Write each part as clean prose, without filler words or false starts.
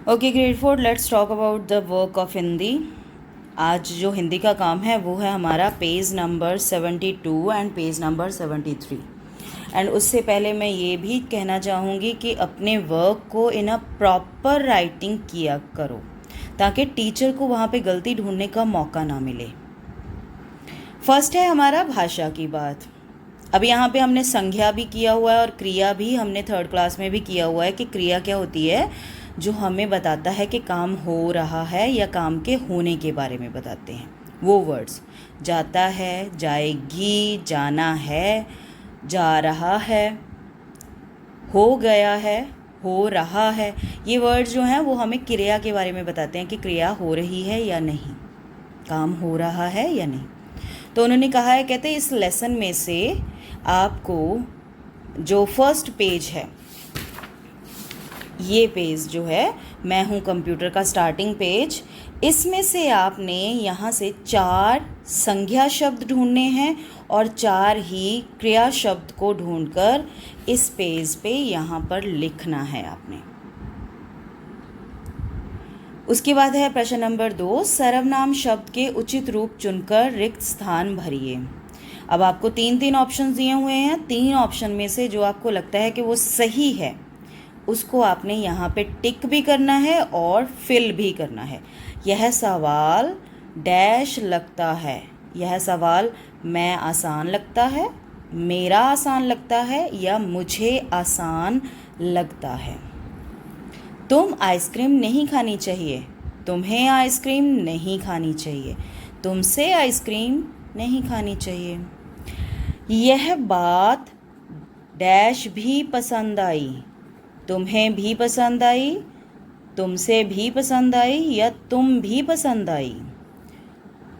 Okay grade 4, let's talk about the work of Hindi. आज जो हिंदी का काम है वो है हमारा page number 72 and page number 73। And उससे पहले मैं ये भी कहना चाहूँगी कि अपने वर्क को इन अ प्रॉपर राइटिंग किया करो ताकि टीचर को वहाँ पे गलती ढूंढने का मौका ना मिले। फर्स्ट है हमारा भाषा की बात। अब यहाँ पे हमने संज्ञा भी किया हुआ है और क्रिया भी हमने थर्ड क्लास में भी किया हुआ है कि क्रिया क्या होती है, जो हमें बताता है कि काम हो रहा है या काम के होने के बारे में बताते हैं। वो वर्ड्स जाता है, जाएगी, जाना है, जा रहा है, हो गया है, हो रहा है, ये वर्ड्स जो हैं वो हमें क्रिया के बारे में बताते हैं कि क्रिया हो रही है या नहीं, काम हो रहा है या नहीं। तो उन्होंने कहा है, कहते हैं इस लेसन में से आपको जो फर्स्ट पेज है, ये पेज जो है मैं हूँ कंप्यूटर का स्टार्टिंग पेज, इसमें से आपने यहाँ से 4 संज्ञा शब्द ढूंढने हैं और 4 ही क्रिया शब्द को ढूंढकर इस पेज पे यहाँ पर लिखना है आपने। उसके बाद है प्रश्न नंबर 2, सर्वनाम शब्द के उचित रूप चुनकर रिक्त स्थान भरिए। अब आपको 3 ऑप्शन दिए हुए हैं, 3 ऑप्शन में से जो आपको लगता है कि वो सही है उसको आपने यहाँ पे टिक भी करना है और फिल भी करना है। यह सवाल डैश लगता है, यह सवाल मैं आसान लगता है, मेरा आसान लगता है या मुझे आसान लगता है। तुम आइसक्रीम नहीं खानी चाहिए, तुम्हें आइसक्रीम नहीं खानी चाहिए, तुमसे आइसक्रीम नहीं खानी चाहिए। यह बात डैश भी पसंद आई, तुम्हें भी पसंद आई, तुमसे भी पसंद आई या तुम भी पसंद आई।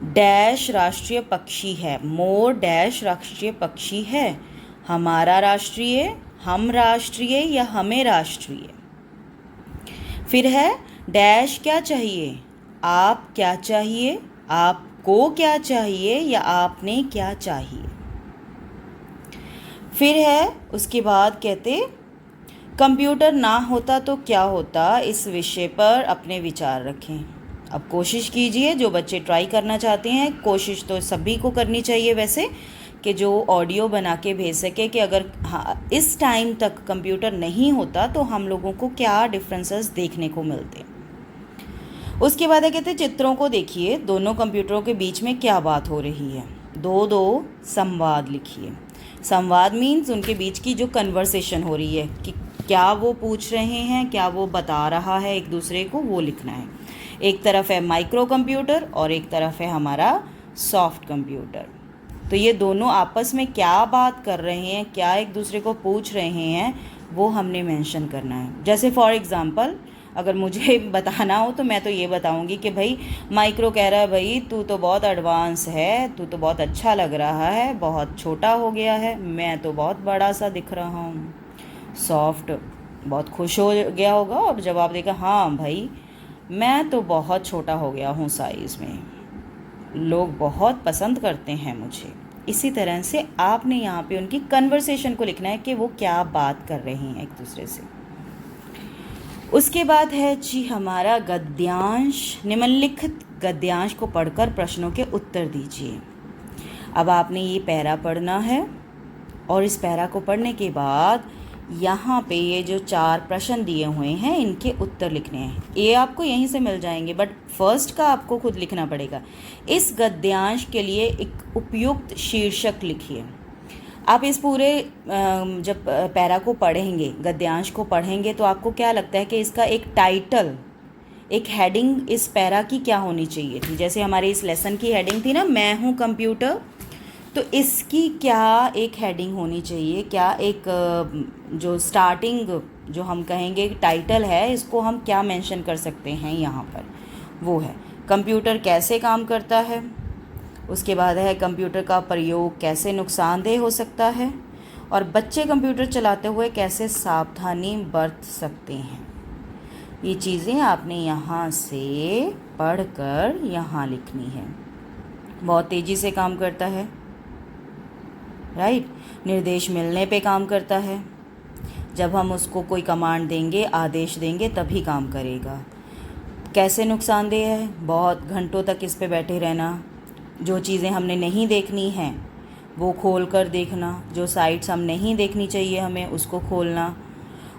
डैश राष्ट्रीय पक्षी है, मोर डैश राष्ट्रीय पक्षी है, हमारा राष्ट्रीय, हम राष्ट्रीय या हमें राष्ट्रीय। फिर है डैश क्या चाहिए, आप क्या चाहिए, आपको क्या चाहिए या आपने क्या चाहिए। फिर है उसके बाद कहते कंप्यूटर ना होता तो क्या होता, इस विषय पर अपने विचार रखें। अब कोशिश कीजिए, जो बच्चे ट्राई करना चाहते हैं, कोशिश तो सभी को करनी चाहिए वैसे, कि जो ऑडियो बना के भेज सके कि अगर हाँ इस टाइम तक कंप्यूटर नहीं होता तो हम लोगों को क्या डिफरेंसेस देखने को मिलते। उसके बाद कहते हैं चित्रों को देखिए, दोनों कंप्यूटरों के बीच में क्या बात हो रही है। 2 संवाद लिखिए। संवाद मीन्स उनके बीच की जो कन्वर्सेशन हो रही है कि क्या वो पूछ रहे हैं, क्या वो बता रहा है एक दूसरे को, वो लिखना है। एक तरफ है माइक्रो कंप्यूटर और एक तरफ है हमारा सॉफ्ट कंप्यूटर। तो ये दोनों आपस में क्या बात कर रहे हैं, क्या एक दूसरे को पूछ रहे हैं, वो हमने मेंशन करना है। जैसे फॉर एग्ज़ाम्पल अगर मुझे बताना हो तो मैं तो ये बताऊंगी कि भाई माइक्रो कह रहा है, भाई तू तो बहुत एडवांस है, तू तो बहुत अच्छा लग रहा है, बहुत छोटा हो गया है, मैं तो बहुत बड़ा सा दिख रहा हूँ। सॉफ्ट बहुत खुश हो गया होगा और जवाब देगा, हाँ भाई मैं तो बहुत छोटा हो गया हूँ साइज़ में, लोग बहुत पसंद करते हैं मुझे। इसी तरह से आपने यहाँ पे उनकी कन्वर्सेशन को लिखना है कि वो क्या बात कर रहे हैं एक दूसरे से। उसके बाद है जी हमारा गद्यांश। निम्नलिखित गद्यांश को पढ़कर प्रश्नों के उत्तर दीजिए। अब आपने ये पैरा पढ़ना है और इस पैरा को पढ़ने के बाद यहाँ पे ये जो 4 प्रश्न दिए हुए हैं इनके उत्तर लिखने हैं। ये आपको यहीं से मिल जाएंगे, बट फर्स्ट का आपको खुद लिखना पड़ेगा। इस गद्यांश के लिए एक उपयुक्त शीर्षक लिखिए। आप इस पूरे जब पैरा को पढ़ेंगे, गद्यांश को पढ़ेंगे, तो आपको क्या लगता है कि इसका एक टाइटल, एक हेडिंग इस पैरा की क्या होनी चाहिए थी। जैसे हमारे इस लेसन की हेडिंग थी ना, मैं हूँ कंप्यूटर, तो इसकी क्या एक हेडिंग होनी चाहिए, क्या एक जो स्टार्टिंग जो हम कहेंगे टाइटल है, इसको हम क्या मेंशन कर सकते हैं यहाँ पर, वो है कंप्यूटर कैसे काम करता है। उसके बाद है कंप्यूटर का प्रयोग कैसे नुकसानदेह हो सकता है और बच्चे कंप्यूटर चलाते हुए कैसे सावधानी बरत सकते हैं। ये चीज़ें आपने यहाँ से पढ़कर यहाँ लिखनी है। बहुत तेज़ी से काम करता है, राइट, निर्देश मिलने पे काम करता है, जब हम उसको कोई कमांड देंगे, आदेश देंगे तभी काम करेगा। कैसे नुकसानदेह है? बहुत घंटों तक इस पे बैठे रहना, जो चीज़ें हमने नहीं देखनी हैं वो खोल कर देखना, जो साइट्स हम नहीं देखनी चाहिए हमें उसको खोलना,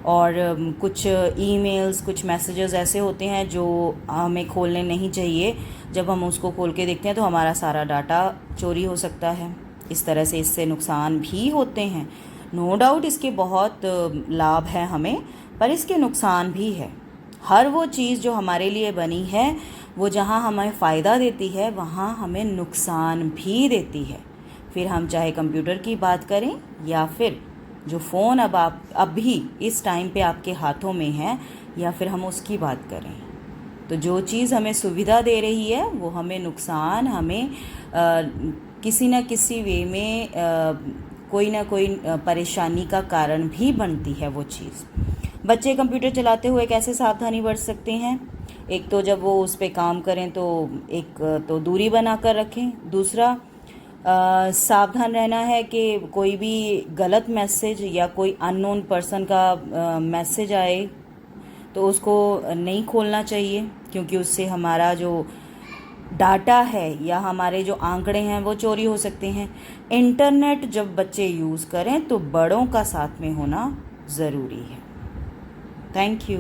और कुछ ईमेल्स, कुछ मैसेजेस ऐसे होते हैं जो हमें खोलने नहीं चाहिए। जब हम उसको खोल के देखते हैं तो हमारा सारा डाटा चोरी हो सकता है। इस तरह से इससे नुकसान भी होते हैं। नो डाउट इसके बहुत लाभ हैं हमें, पर इसके नुकसान भी है। हर वो चीज़ जो हमारे लिए बनी है वो जहाँ हमें फ़ायदा देती है वहाँ हमें नुकसान भी देती है। फिर हम चाहे कंप्यूटर की बात करें या फिर जो फ़ोन अब अभी इस टाइम पे आपके हाथों में है, या फिर हम उसकी बात करें, तो जो चीज़ हमें सुविधा दे रही है वो हमें नुकसान, हमें किसी न किसी वे में कोई ना कोई परेशानी का कारण भी बनती है वो चीज़। बच्चे कंप्यूटर चलाते हुए कैसे सावधानी बरत सकते हैं? एक तो जब वो उस पर काम करें तो एक तो दूरी बना कर रखें। दूसरा, सावधान रहना है कि कोई भी गलत मैसेज या कोई अननोन पर्सन का मैसेज आए तो उसको नहीं खोलना चाहिए, क्योंकि उससे हमारा जो डाटा है या हमारे जो आंकड़े हैं वो चोरी हो सकते हैं। इंटरनेट जब बच्चे यूज़ करें तो बड़ों का साथ में होना ज़रूरी है। Thank you.